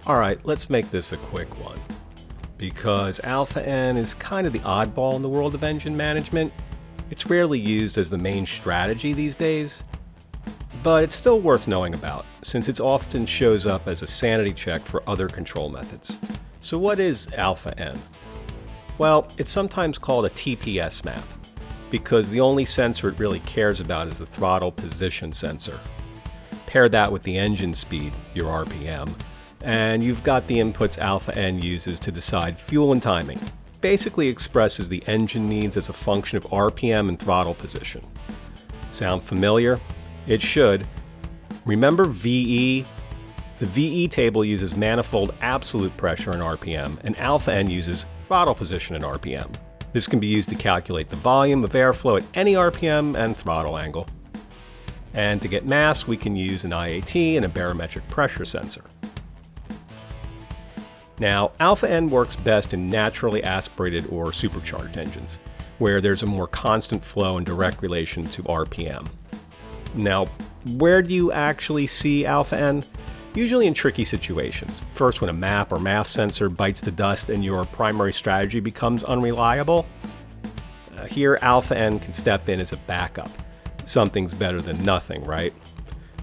Alright, let's make this a quick one, because alpha N is kind of the oddball in the world of engine management. It's rarely used as the main strategy these days, but it's still worth knowing about, since it often shows up as a sanity check for other control methods. So what is alpha N? Well, it's sometimes called a TPS map, because the only sensor it really cares about is the throttle position sensor. Pair that with the engine speed, your RPM, and you've got the inputs alpha N uses to decide fuel and timing. Basically expresses the engine needs as a function of RPM and throttle position. Sound familiar? It should. Remember VE? The VE table uses manifold absolute pressure and RPM, and alpha N uses throttle position and RPM. This can be used to calculate the volume of airflow at any RPM and throttle angle. And to get mass, we can use an IAT and a barometric pressure sensor. Now, alpha N works best in naturally aspirated or supercharged engines, where there's a more constant flow in direct relation to RPM. Now, where do you actually see alpha N? Usually in tricky situations. First, when a map or math sensor bites the dust and your primary strategy becomes unreliable. Here, alpha N can step in as a backup. Something's better than nothing, right?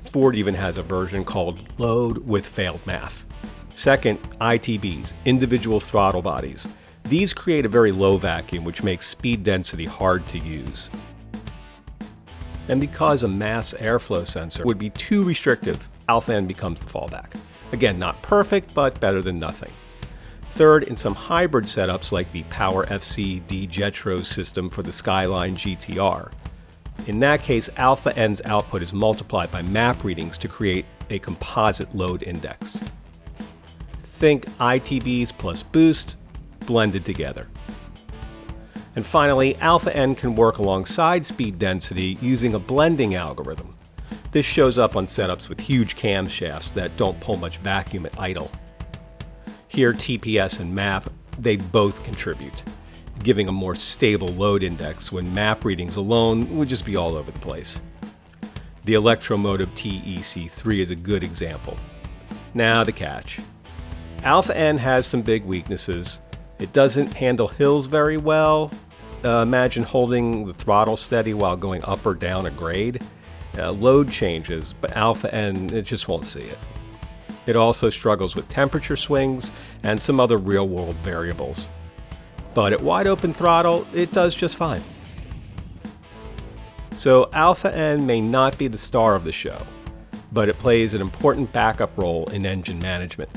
Ford even has a version called load with failed math. Second, ITBs, individual throttle bodies. These create a very low vacuum, which makes speed density hard to use. And because a mass airflow sensor would be too restrictive, alpha N becomes the fallback. Again, not perfect, but better than nothing. Third, in some hybrid setups like the Power FC D-Jetro system for the Skyline GTR. In that case, alpha N's output is multiplied by map readings to create a composite load index. Think ITBs plus boost blended together. And finally, alpha N can work alongside speed density using a blending algorithm. This shows up on setups with huge camshafts that don't pull much vacuum at idle. Here, TPS and MAP, they both contribute, giving a more stable load index when map readings alone would just be all over the place. The electromotive TEC3 is a good example. Now the catch. Alpha N has some big weaknesses. It doesn't handle hills very well. Imagine holding the throttle steady while going up or down a grade. Load changes, but alpha N, it just won't see it. It also struggles with temperature swings and some other real-world variables. But at wide open throttle, it does just fine. So alpha N may not be the star of the show, but it plays an important backup role in engine management.